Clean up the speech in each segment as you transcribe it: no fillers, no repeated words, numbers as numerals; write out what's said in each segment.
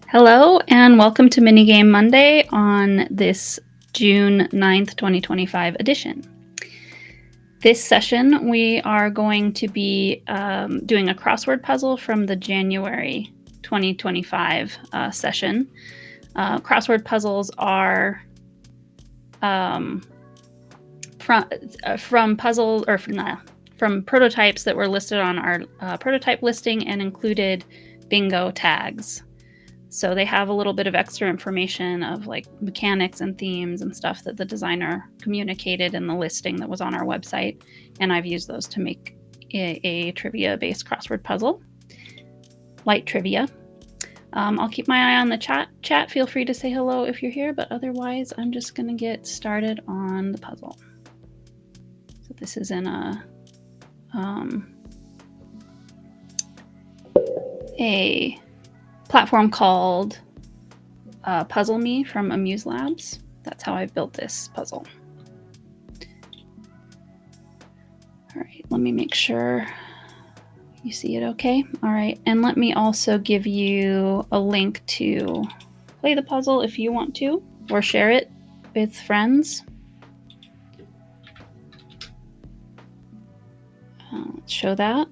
Hello and welcome to Minigame Monday on this June 9th, 2025 edition. This session we are going to be doing a crossword puzzle from the January 2025 session. Crossword puzzles are from puzzles or from prototypes that were listed on our prototype listing and included bingo tags. So they have a little bit of extra information of like mechanics and themes and stuff that the designer communicated in the listing that was on our website. And I've used those to make a trivia-based crossword puzzle. Light trivia. I'll keep my eye on the chat. Feel free to say hello if you're here, but otherwise I'm just going to get started on the puzzle. So this is in a platform called Puzzle Me from Amuse Labs. That's how I built this puzzle. All right, let me make sure you see it okay. All right, and let me also give you a link to play the puzzle if you want to, or share it with friends. Let's show that.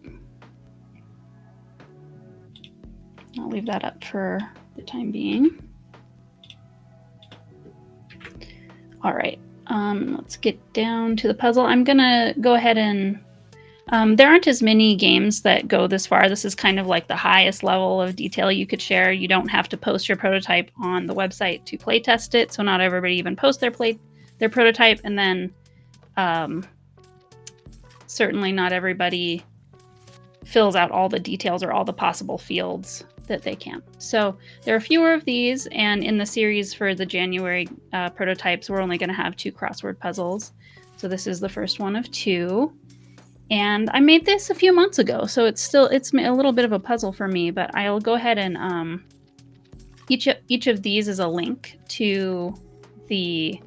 I'll leave that up for the time being. All right, let's get down to the puzzle. I'm gonna go ahead and, there aren't as many games that go this far. This is kind of like the highest level of detail you could share. You don't have to post your prototype on the website to play test it. So not everybody even posts their prototype, and then certainly not everybody fills out all the details or all the possible fields that they can. So there are fewer of these, and in the series for the January prototypes, we're only going to have 2 crossword puzzles. So this is the first one of 2. And I made this a few months ago, so it's a little bit of a puzzle for me, but I'll go ahead and each of these is a link to the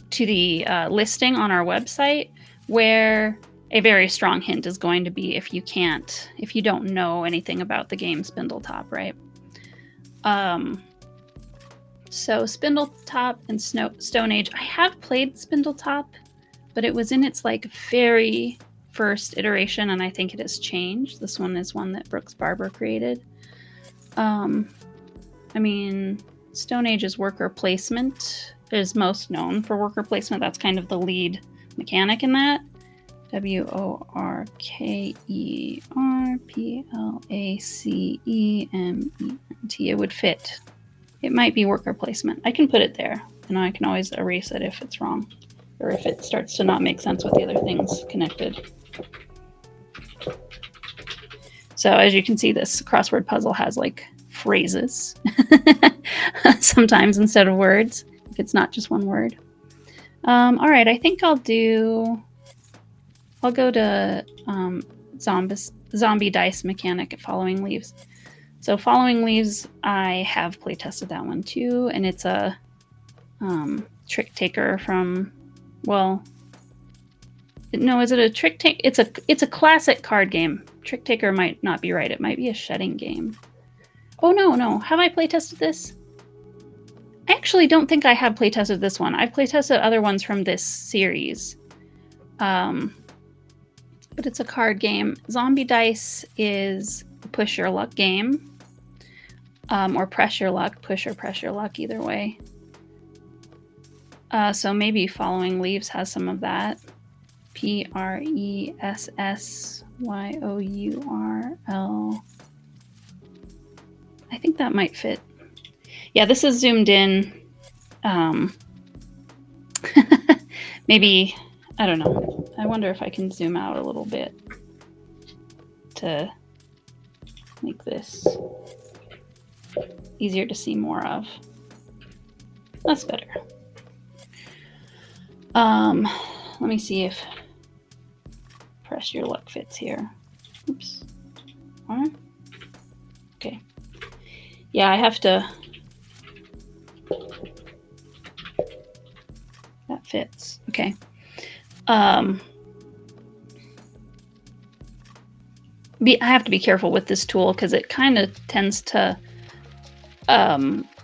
listing on our website, where a very strong hint is going to be if you don't know anything about the game Spindletop, right? So Spindletop and Stone Age. I have played Spindletop, but it was in its like very first iteration, and I think it has changed. This one is one that Brooks Barber created. I mean, Stone Age's worker placement is most known for worker placement. That's kind of the lead mechanic in that. WORKERPLACEMENT. It would fit. It might be worker placement. I can put it there, and I can always erase it if it's wrong, or if it starts to not make sense with the other things connected. So as you can see, this crossword puzzle has like phrases sometimes instead of words, if it's not just one word. All right, I think I'll go to zombie dice mechanic at Following Leaves. So Following Leaves, I have playtested that one too, and it's a trick taker from, well, no, is it a trick take? It's a classic card game. Trick taker might not be right. It might be a shedding game. Oh no, have I playtested this? I actually don't think I have playtested this one. I've playtested other ones from this series. But it's a card game. Zombie Dice is a push your luck game. Or press your luck, push or press your luck, either way. So maybe Following Leaves has some of that. PRESSYOURL. I think that might fit. Yeah, this is zoomed in. Maybe, I don't know. I wonder if I can zoom out a little bit to make this easier to see more of. That's better. Let me see if press your luck fits here. Oops. All right. Okay. Yeah, I have to. That fits. Okay. I have to be careful with this tool because it kind of tends to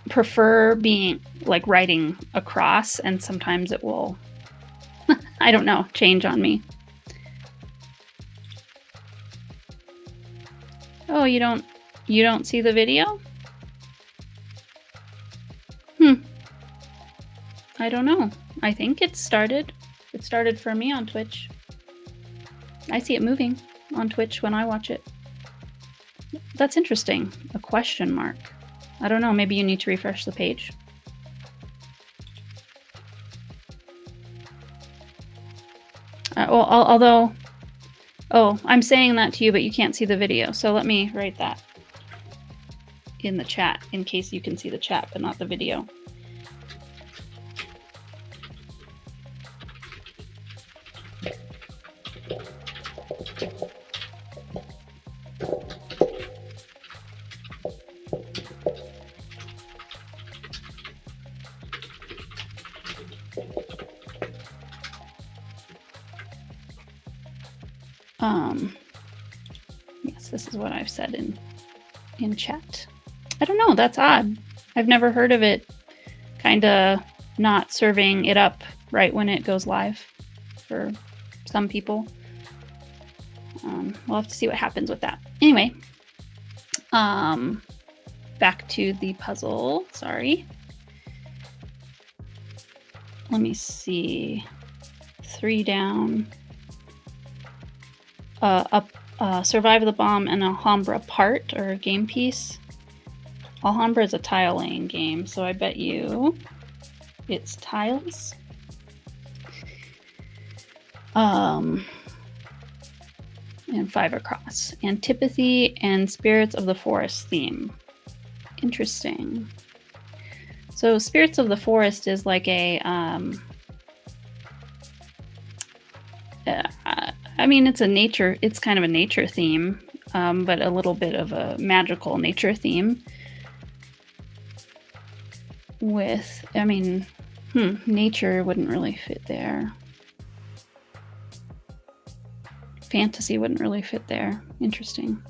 prefer being like writing across, and sometimes it will, I don't know, change on me. Oh, you don't see the video? I don't know. I think it started. It started for me on Twitch. I see it moving on Twitch when I watch it. That's interesting. A question mark. I don't know. Maybe you need to refresh the page. Although, oh, I'm saying that to you, but you can't see the video. So let me write that in the chat in case you can see the chat, but not the video. Yes, this is what I've said in chat. I don't know, that's odd. I've never heard of it kind of not serving it up right when it goes live for some people. We'll have to see what happens with that. Anyway, back to the puzzle. Sorry. Let me see. 3 down. Survive the bomb and Alhambra part, or a game piece. Alhambra is a tile laying game, so I bet you it's tiles. And 5 across. Antipathy and Spirits of the Forest theme. Interesting. So Spirits of the Forest is like a I mean, it's kind of a nature theme, but a little bit of a magical nature theme with, I mean, nature wouldn't really fit there. Fantasy wouldn't really fit there. Interesting.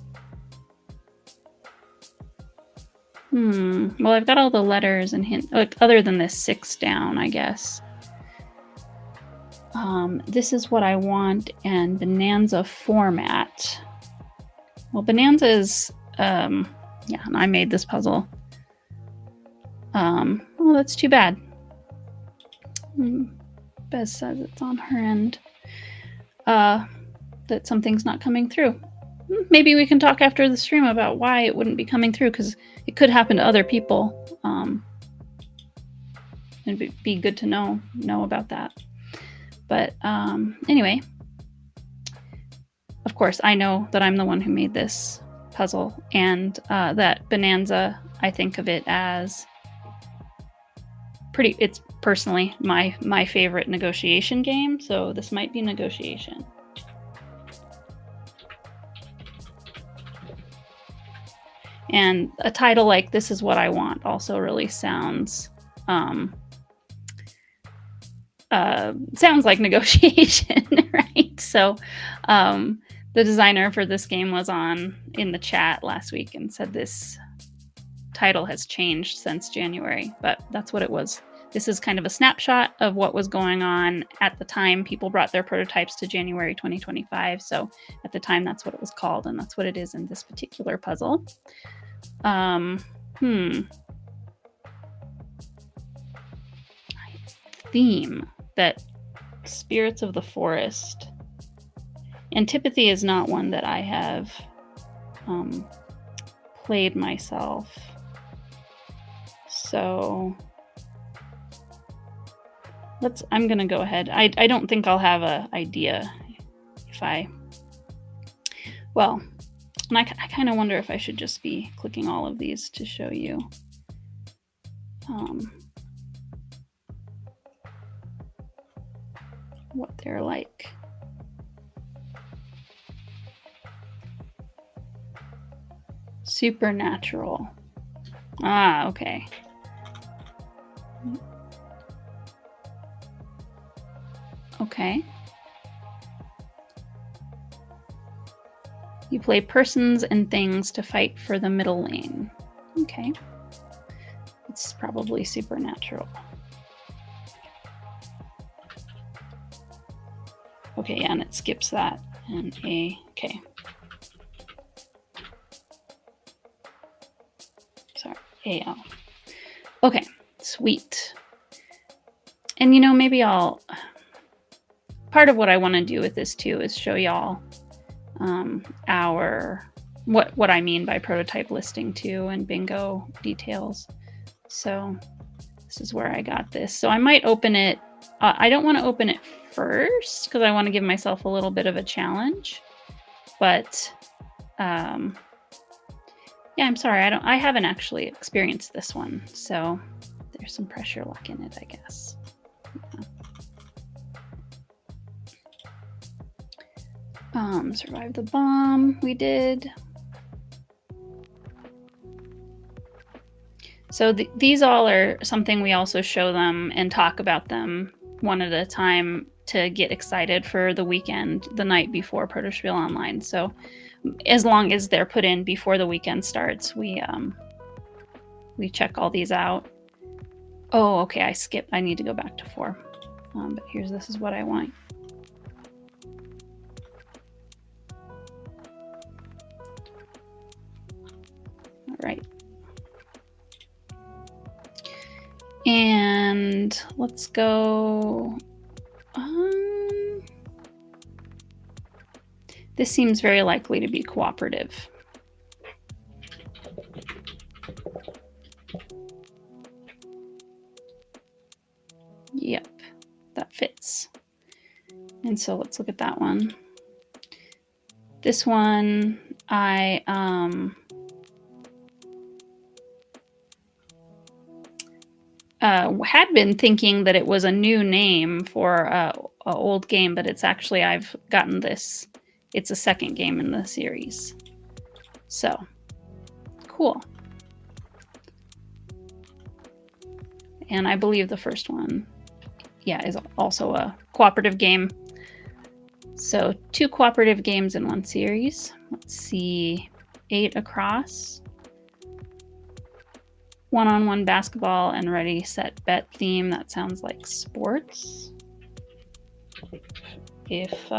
Well, I've got all the letters and hints, other than this 6 down, I guess. This is what I want, and Bonanza format. Well, Bonanza is, yeah, and I made this puzzle. Well, that's too bad. Bez says it's on her end. That something's not coming through. Maybe we can talk after the stream about why it wouldn't be coming through, because it could happen to other people. It'd be good to know about that. But anyway, of course, I know that I'm the one who made this puzzle, and that Bonanza, I think of it as it's personally my favorite negotiation game, so this might be negotiation. And a title like This Is What I Want also really sounds like negotiation, right? So the designer for this game was in the chat last week and said this title has changed since January, but that's what it was. This is kind of a snapshot of what was going on at the time people brought their prototypes to January 2025. So at the time, that's what it was called, and that's what it is in this particular puzzle. Theme that Spirits of the Forest. Antipathy is not one that I have played myself. So I'm gonna go ahead. I don't think I'll have an idea well, and I kind of wonder if I should just be clicking all of these to show you. What they're like. Supernatural. Okay. Okay. You play persons and things to fight for the middle lane. Okay. it's probably supernatural. Okay, yeah, and it skips that. And A, okay. Sorry, AL. Okay, sweet. And you know, maybe I'll... Part of what I want to do with this too is show y'all what I mean by prototype listing too, and bingo details. So this is where I got this. So I might open it. I don't want to open it first because I want to give myself a little bit of a challenge. But yeah, I'm sorry. I haven't actually experienced this one, so there's some pressure luck in it, I guess. Survive the bomb. We did. So these all are something we also show them and talk about them one at a time to get excited for the weekend, the night before Protospiel Online. So as long as they're put in before the weekend starts, we check all these out. Oh, okay, I skipped. I need to go back to 4. But this is what I want. All right. And let's go. This seems very likely to be cooperative. Yep, that fits. And so let's look at that one. This one, I had been thinking that it was a new name for an old game, but it's actually, I've gotten this. It's a second game in the series. So, cool. And I believe the first one, yeah, is also a cooperative game. So 2 cooperative games in one series. Let's see, 8 across. One-on-one basketball and ready, set, bet theme. That sounds like sports. If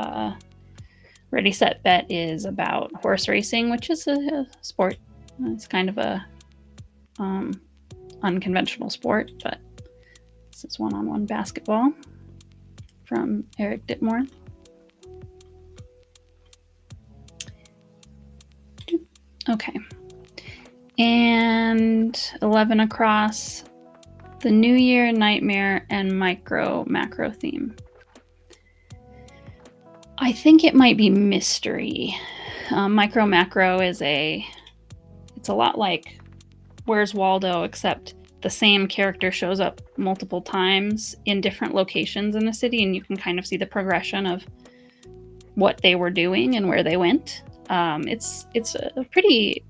ready, set, bet is about horse racing, which is a sport. It's kind of a unconventional sport, but this is one-on-one basketball from Eric Dittmore. Okay. And 11 across, the New Year, Nightmare, and Macro theme. I think it might be mystery. Macro is it's a lot like Where's Waldo, except the same character shows up multiple times in different locations in the city, and you can kind of see the progression of what they were doing and where they went. It's a pretty...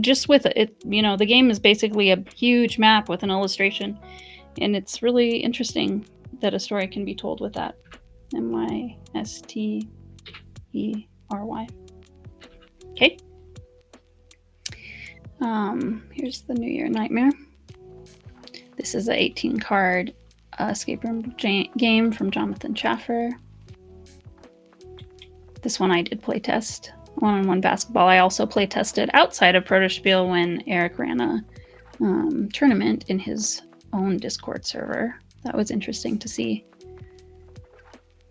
Just with it, you know, the game is basically a huge map with an illustration, and it's really interesting that a story can be told with that. Mystery. Okay. Here's the New Year Nightmare. This is an 18-card escape room game from Jonathan Schaffer. This one I did play test. One-on-one basketball. I also play tested outside of Protospiel when Eric ran a tournament in his own Discord server. That was interesting to see.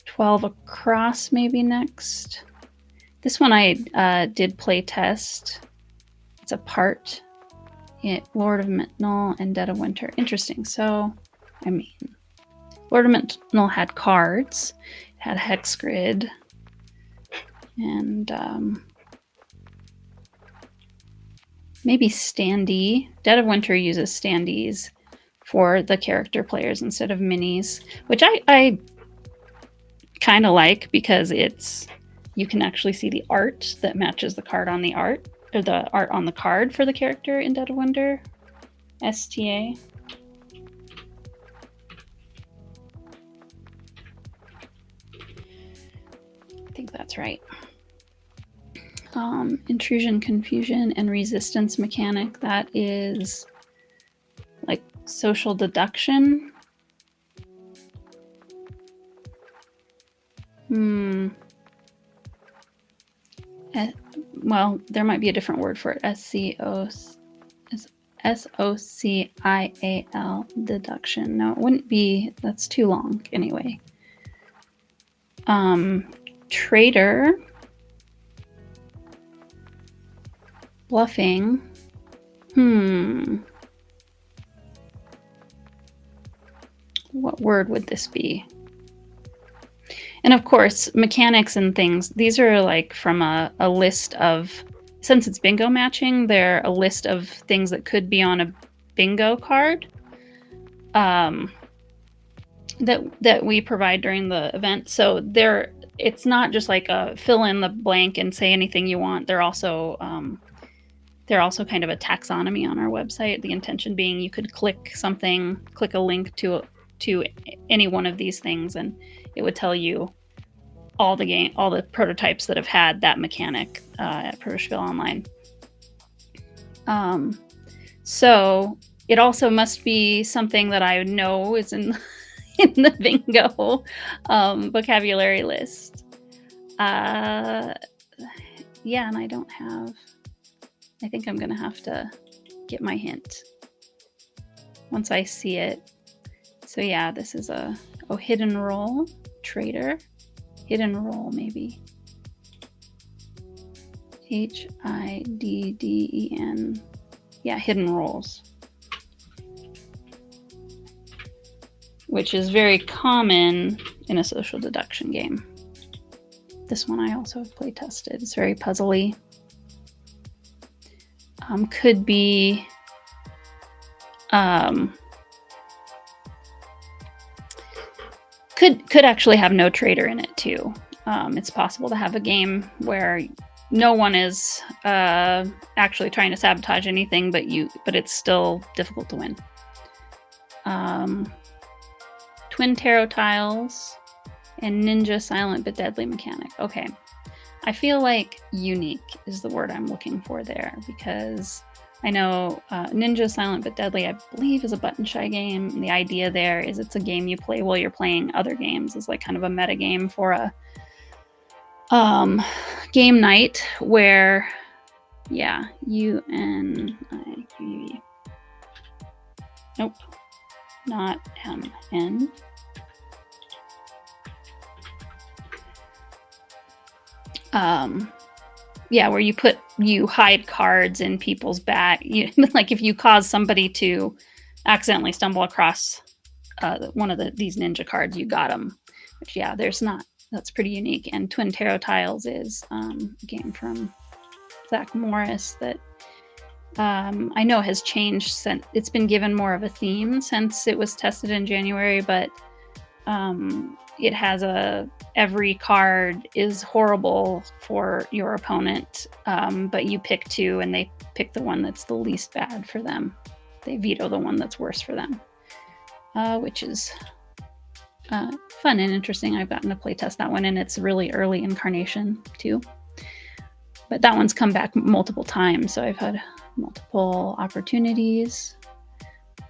12 across maybe next. This one I did play test. It's a part in Lord of Mitnall and Dead of Winter. Interesting. So, I mean, Lord of Mitnall had cards, it had a hex grid, and maybe standee. Dead of Winter uses standees for the character players instead of minis, which I kind of like because you can actually see the art that matches the card on the art, or the art on the card for the character in Dead of Winter. STA. I think that's right. Intrusion, confusion, and resistance mechanic. That is like Social deduction. Well, there might be a different word for it. SOCIAL deduction. No, it wouldn't be. That's too long anyway. Traitor. Bluffing. What word would this be? And of course, mechanics and things, these are like from a list of, since it's bingo matching, they're a list of things that could be on a bingo card that we provide during the event. So it's not just like a fill in the blank and say anything you want. They're also kind of a taxonomy on our website. The intention being you could click a link to any one of these things, and it would tell you all the prototypes that have had that mechanic at Prototype Online. So it also must be something that I know is in the bingo vocabulary list. Yeah, and I don't have. I think I'm gonna have to get my hint once I see it. So yeah, this is hidden roll, traitor, hidden roll maybe. HIDDEN. Yeah, hidden rolls. Which is very common in a social deduction game. This one I also have play tested. It's very puzzly. Could be could actually have no traitor in it too. It's possible to have a game where no one is actually trying to sabotage anything, but it's still difficult to win. Twin tarot tiles and ninja silent but deadly mechanic. Okay. I feel like unique is the word I'm looking for there, because I know Ninja Silent but Deadly, I believe, is a button shy game. And the idea there is it's a game you play while you're playing other games. It's like kind of a meta game for a game night where, yeah, UNIQE. Nope, not MN. Yeah, where you hide cards in people's bag. Like if you cause somebody to accidentally stumble across one of these ninja cards, you got them. Which, yeah, that's pretty unique. And Twin Tarot Tiles is a game from Zach Morris that I know has changed since it's been given more of a theme since it was tested in January, but it has every card is horrible for your opponent, but you pick two and they pick the one that's the least bad for them. They veto the one that's worse for them, which is fun and interesting. I've gotten to play test that one, and it's really early incarnation too. But that one's come back multiple times, so I've had multiple opportunities.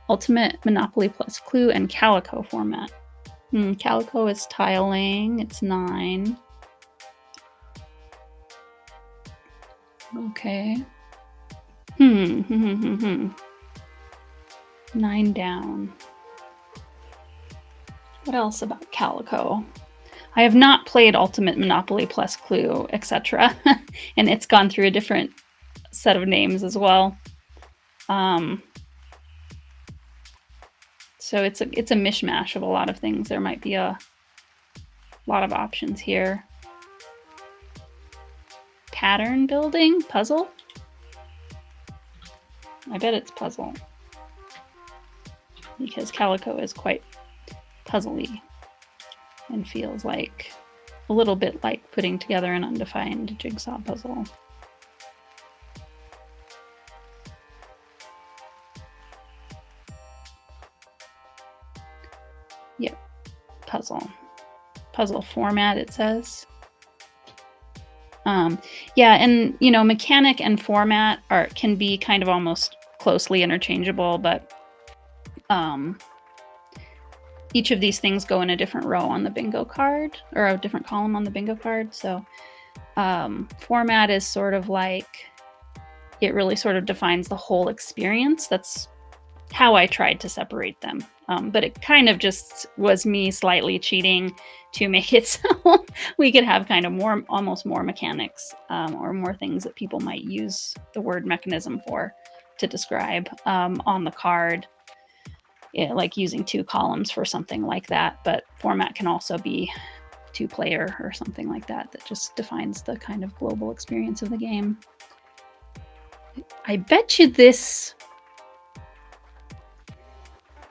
Ultimate Monopoly plus Clue and Calico format. Calico is tiling. It's 9. Okay. 9 down. What else about Calico? I have not played Ultimate Monopoly plus Clue, etc. And it's gone through a different set of names as well. So it's a mishmash of a lot of things. There might be a lot of options here. Pattern building? Puzzle? I bet it's puzzle. Because Calico is quite puzzly and feels like a little bit like putting together an undefined jigsaw puzzle. Yep, puzzle format, it says. Yeah, and mechanic and format can be kind of almost closely interchangeable, but each of these things go in a different row on the bingo card, or a different column on the bingo card. So format is sort of like, it really sort of defines the whole experience. That's how I tried to separate them. But it kind of just was me slightly cheating to make it so we could have kind of almost more mechanics, or more things that people might use the word mechanism for to describe on the card. Yeah, like using 2 columns for something like that, but format can also be 2-player or something like that, that just defines the kind of global experience of the game. I bet you this...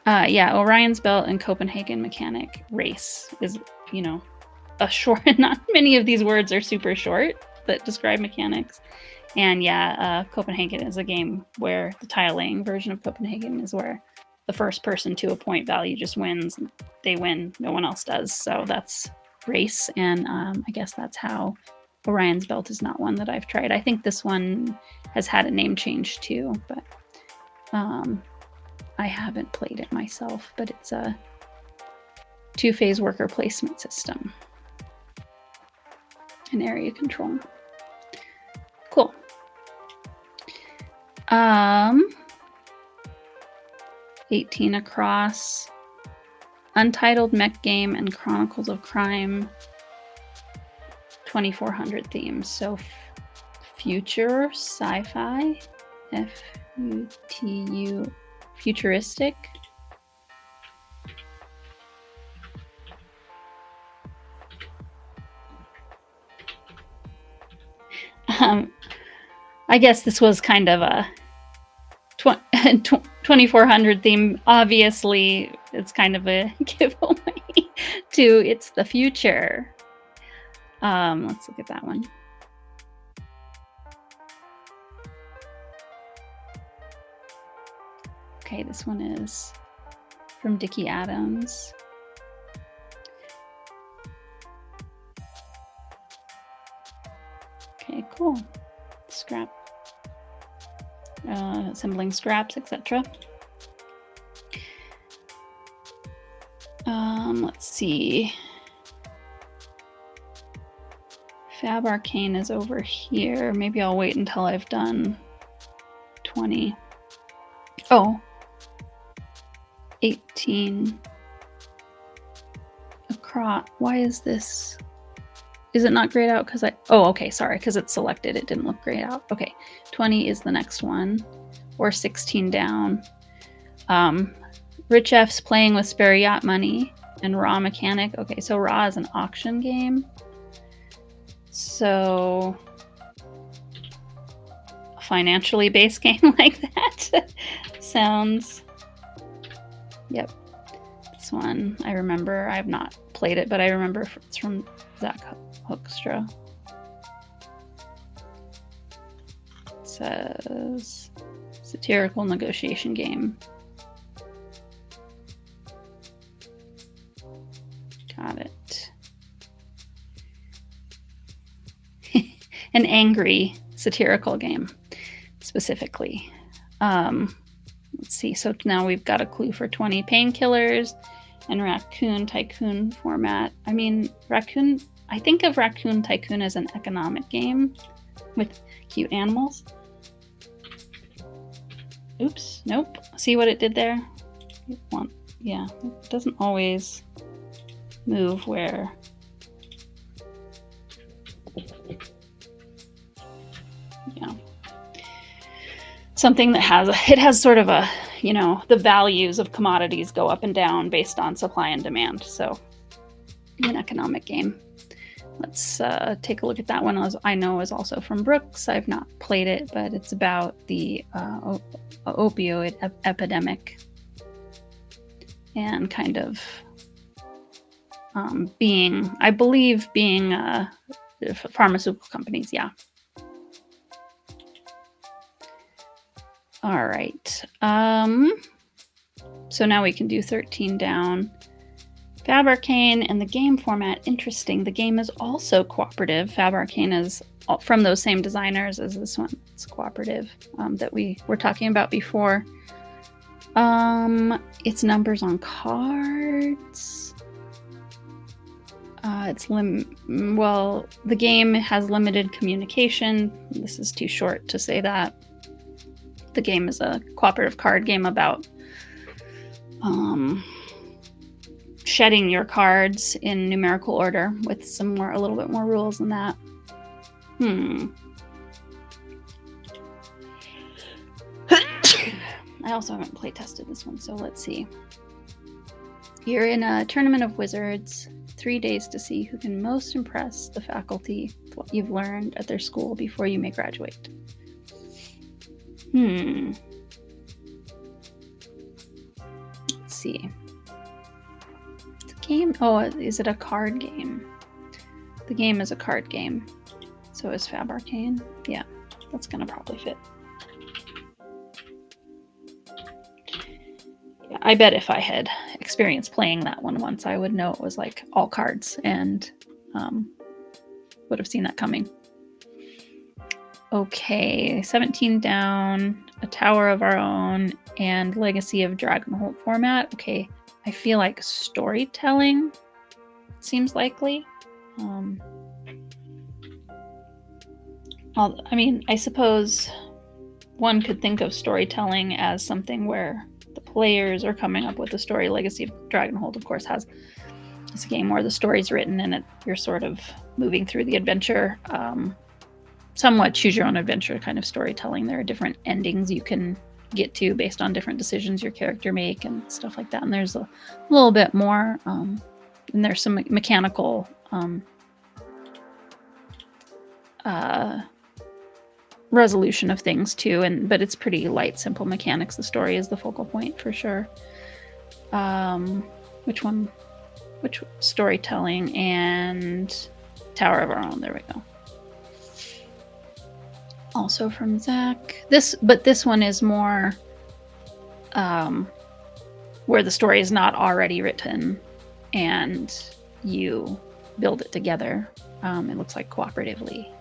yeah, Orion's Belt and Copenhagen Mechanic Race is, you know, a short... Not many of these words are super short that describe mechanics. And yeah, Copenhagen is a game where the tile-laying version of Copenhagen is where the first person to a point value just wins. They win, no one else does. So that's Race, and I guess that's how Orion's Belt is not one that I've tried. I think this one has had a name change too, but I haven't played it myself. But it's a 2-phase worker placement system and area control. Cool. 18 Across, Untitled Mech Game, and Chronicles of Crime 2400 themes. So future, sci-fi, F-U-T-U, futuristic. I guess this was kind of a 2400 theme. Obviously, it's kind of a giveaway to it's the future. Let's look at that one. Okay, this one is from Dickie Adams. Okay, cool. Scrap. Assembling scraps, etc. Let's see. Fab Arcane is over here. Maybe I'll wait until I've done 20. Oh. 18 across. Why is this? Is it not grayed out? Because oh, okay, sorry, because it's selected. It didn't look grayed out. Okay, 20 is the next one, or 16 down. Rich F's Playing with Spare Yacht Money and Raw Mechanic. Okay, so Raw is an auction game. So a financially based game like that sounds... Yep. This one, I remember. I have not played it, but I remember it's from Zach Hoekstra. It says satirical negotiation game. Got it. An angry satirical game, specifically. Let's see. So now we've got a clue for 20 painkillers and Raccoon Tycoon format. I mean, Raccoon, I think of Raccoon Tycoon as an economic game with cute animals. Oops, nope. See what it did there? Yeah, it doesn't always move where... Yeah. Something that has sort of a, you know, the values of commodities go up and down based on supply and demand. So an economic game. Let's take a look at that one. As I know is also from Brooks. I've not played it, but it's about the opioid epidemic and kind of being pharmaceutical companies. Yeah. All right. So now we can do 13 down. Fab Arcane and the game format, interesting. The game is also cooperative. Fab Arcane is from those same designers as this one. It's cooperative that we were talking about before. It's numbers on cards. Well, the game has limited communication. This is too short to say that. The game is a cooperative card game about shedding your cards in numerical order with a little bit more rules than that. I also haven't play tested this one, so let's see. You're in a tournament of wizards. 3 days to see who can most impress the faculty with what you've learned at their school before you may graduate. Let's see. It's a game. Oh, is it a card game? The game is a card game. So is Fab Arcane. Yeah, that's gonna probably fit. Yeah, I bet if I had experience playing that one once, I would know it was like all cards and would have seen that coming. Okay, 17 down, a Tower of Our Own, and Legacy of Dragonholt format. Okay, I feel like storytelling seems likely. I mean, I suppose one could think of storytelling as something where the players are coming up with a story. Legacy of Dragonholt, of course, it's a game where the story's written and you're sort of moving through the adventure. Somewhat choose your own adventure kind of storytelling. There are different endings you can get to based on different decisions your character make and stuff like that. And there's a little bit more, and there's some mechanical resolution of things too, but it's pretty light, simple mechanics. The story is the focal point for sure. Which storytelling and Tower of Our Own. There we go. Also from Zach. This one is more where the story is not already written and you build it together. It looks like cooperatively.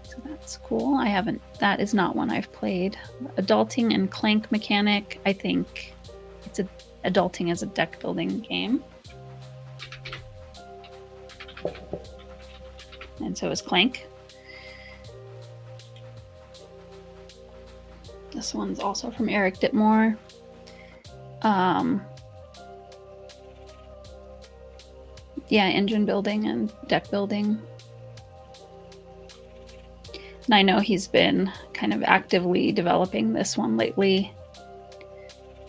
So that's cool. That is not one I've played. Adulting and Clank mechanic. I think Adulting is a deck building game. And so is Clank. This one's also from Eric Dittmore. Yeah, engine building and deck building. And I know he's been kind of actively developing this one lately,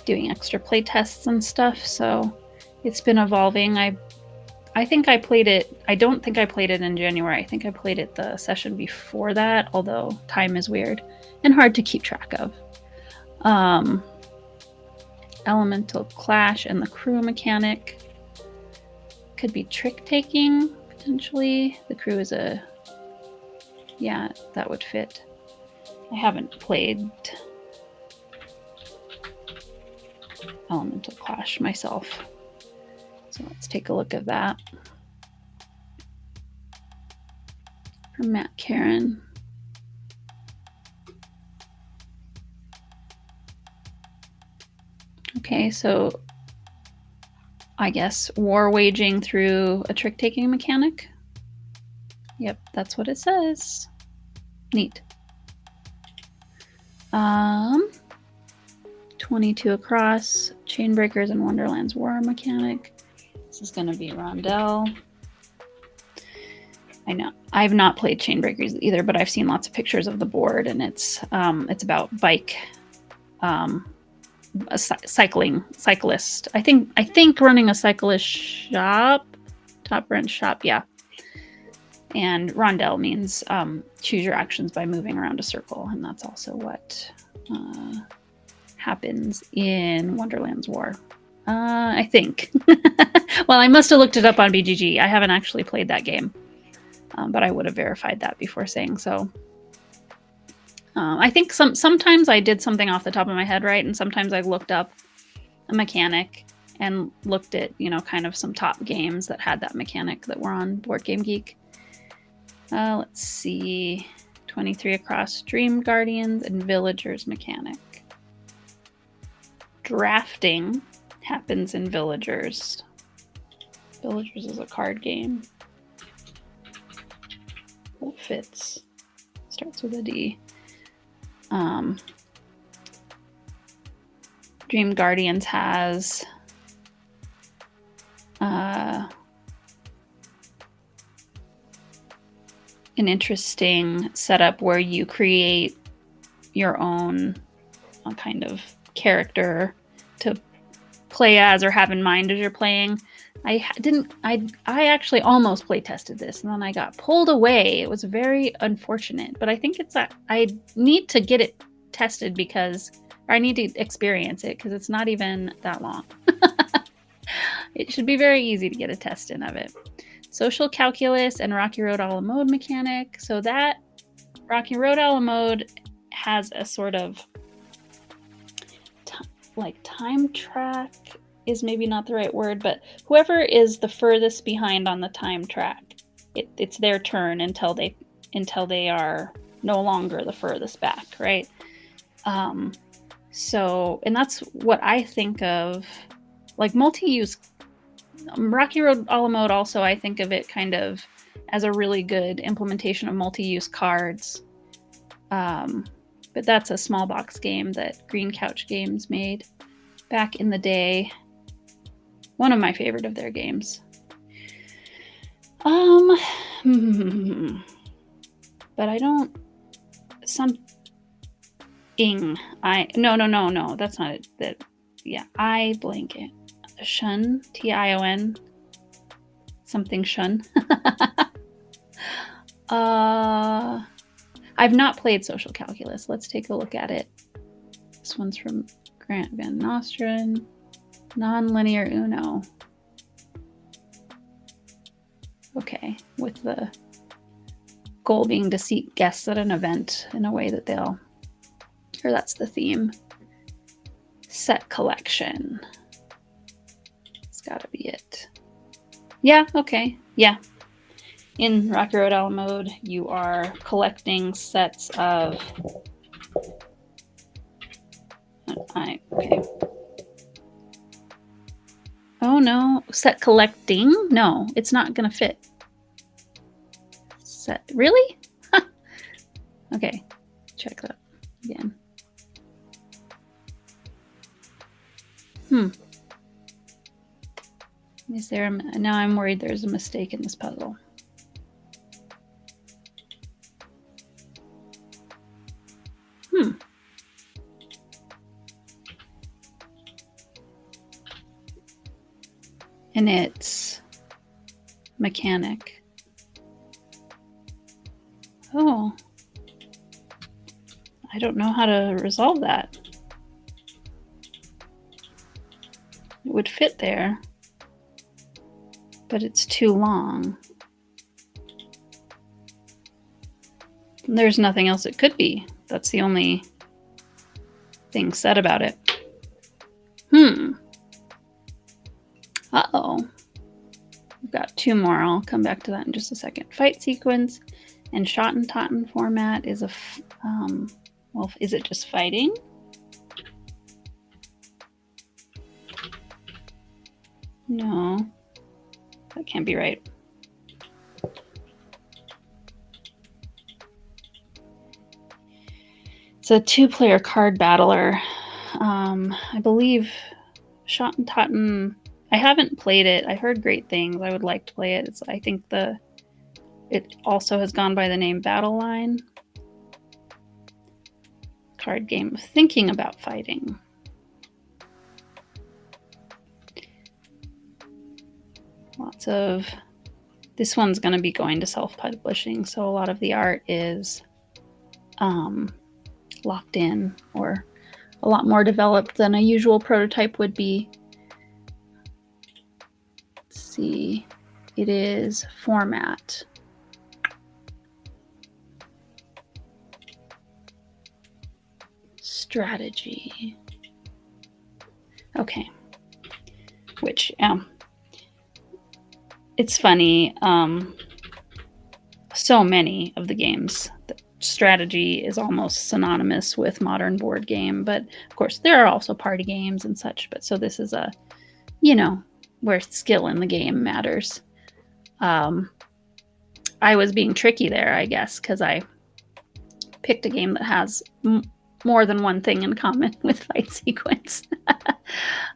doing extra play tests and stuff. So it's been evolving. I think I played it. I don't think I played it in January. I think I played it the session before that, although time is weird and hard to keep track of. Elemental Clash and the crew mechanic. Could be trick taking, potentially. The crew is yeah, that would fit. I haven't played Elemental Clash myself. So let's take a look at that. From Matt Karen. Okay, so I guess war waging through a trick-taking mechanic. Yep, that's what it says. Neat. 22 across, Chainbreakers and Wonderland's war mechanic. This is going to be Rondell. I know. I've not played Chainbreakers either, but I've seen lots of pictures of the board, and it's about bike, a cyclist. I think running a cyclist shop, top rent shop, yeah. And Rondell means choose your actions by moving around a circle, and that's also what happens in Wonderland's War. I think. Well, I must have looked it up on BGG. I haven't actually played that game, but I would have verified that before saying so. I think sometimes I did something off the top of my head, right? And sometimes I looked up a mechanic and looked at, kind of some top games that had that mechanic that were on Board Game Geek. Let's see. 23 across, Dream Guardians and Villagers mechanic. drafting happens in Villagers. Villagers is a card game. What fits? Starts with a D. Dream Guardians has an interesting setup where you create your own kind of character to play as or have in mind as you're playing. I actually almost play tested this, and then I got pulled away. It was very unfortunate, but I think I need to get it tested because I need to experience it because it's not even that long. It should be very easy to get a test in of it. Social Calculus and Rocky Road a la Mode mechanic. So that Rocky Road a la Mode has a sort of like time track is maybe not the right word, but whoever is the furthest behind on the time track, it's their turn until they are no longer the furthest back, right? So, and that's what I think of, like multi-use. Rocky Road a la Mode also, I think of it kind of as a really good implementation of multi-use cards. But that's a small box game that Green Couch Games made back in the day. One of my favorite of their games. But I don't. No. That's not it. I blank it. Shun, Tion. Something Shun. I've not played Social Calculus. Let's take a look at it. This one's from Grant Van Nostrand. Non-linear Uno. Okay, with the goal being to seek guests at an event in a way that that's the theme. Set collection. It's gotta be it. Yeah, okay, yeah. In Rocky Road a la Mode, you are collecting sets of... Okay. Oh no, set collecting? No, it's not gonna fit. Set, really? Okay, check that again. Is there now I'm worried there's a mistake in this puzzle. And it's mechanic. Oh, I don't know how to resolve that. It would fit there, but it's too long. And there's nothing else it could be. That's the only thing said about it. Uh-oh. We've got two more. I'll come back to that in just a second. Fight sequence and Schottentotten format is well, is it just fighting? No, that can't be right. It's a two-player card battler. I believe Schottentotten. I haven't played it. I heard great things. I would like to play it. I think it also has gone by the name Battle Line. Card game of thinking about fighting. Lots of... This one's going to be going to self-publishing, so a lot of the art is locked in or a lot more developed than a usual prototype would be. Let's see. It is format. Strategy. Okay. Which, it's funny. So many of the games that strategy is almost synonymous with modern board game, but of course there are also party games and such. But so this is a, where skill in the game matters. I was being tricky there, I guess, because I picked a game that has more than one thing in common with Fight Sequence.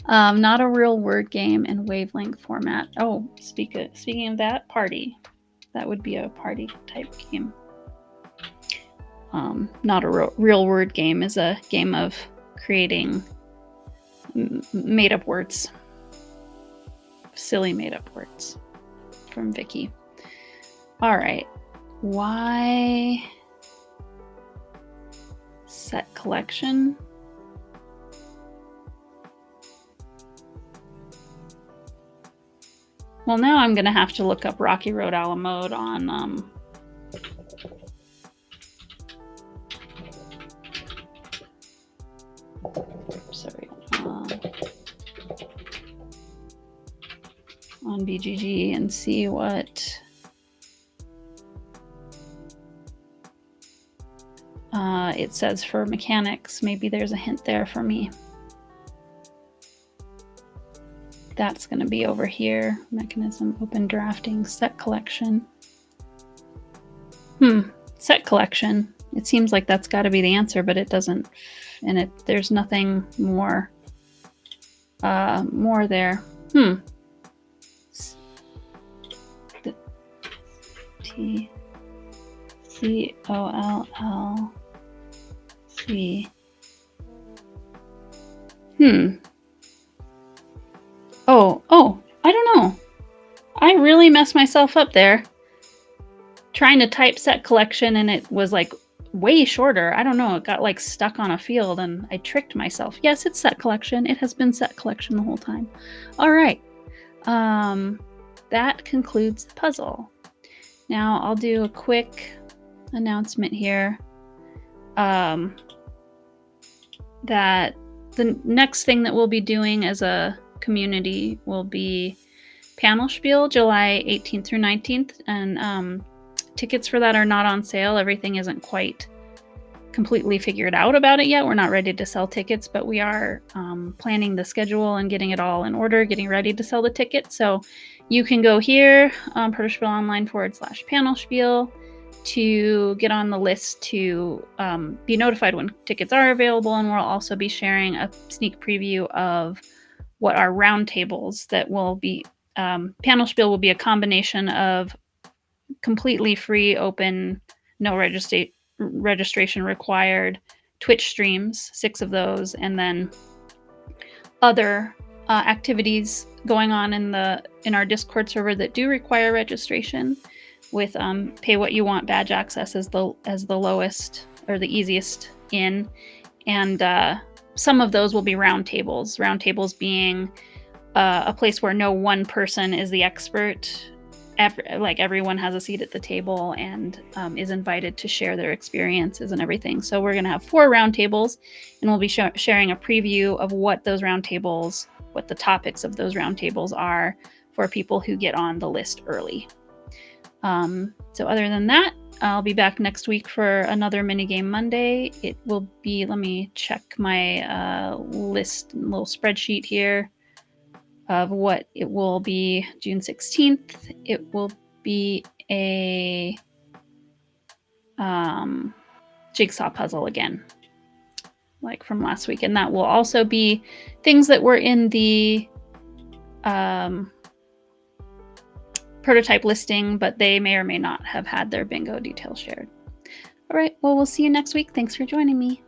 Not a real word game in wavelength format. Oh, speaking of that, party. That would be a party type game. Not a real word game is a game of creating made up words. Silly made up words from Vicky. All right. Why set collection? Well, now I'm going to have to look up Rocky Road a la mode on on BGG and see what it says for mechanics. Maybe there's a hint there for me. That's going to be over here. Mechanism, open drafting, set collection. Set collection. It seems like that's got to be the answer, but it doesn't. And there's nothing more there. TCOLLC. Oh, I don't know. I really messed myself up there. Trying to type set collection and it was like way shorter. I don't know. It got like stuck on a field and I tricked myself. Yes, it's set collection. It has been set collection the whole time. All right. That concludes the puzzle. Now I'll do a quick announcement here. That the next thing that we'll be doing as a community will be Panel Spiel, July 18th through 19th. And tickets for that are not on sale. Everything isn't quite completely figured out about it yet. We're not ready to sell tickets, but we are planning the schedule and getting it all in order, getting ready to sell the tickets. So you can go here, protospielonline/panel-spiel, to get on the list to be notified when tickets are available. And we'll also be sharing a sneak preview of what our roundtables that will be. Panel Spiel will be a combination of completely free, open, no registration required Twitch streams, 6 of those, and then other activities going on in our Discord server that do require registration, with pay what you want badge access as the lowest or the easiest in, and some of those will be roundtables. Roundtables being a place where no one person is the expert. Everyone has a seat at the table and is invited to share their experiences and everything. So we're going to have 4 roundtables, and we'll be sharing a preview of what the topics of those roundtables are for people who get on the list early. So other than that, I'll be back next week for another Minigame Monday. It will be, let me check my list, little spreadsheet here of what it will be. June 16th, it will be a jigsaw puzzle again, like from last week. And that will also be things that were in the prototype listing, but they may or may not have had their bingo details shared. All right, well, we'll see you next week. Thanks for joining me.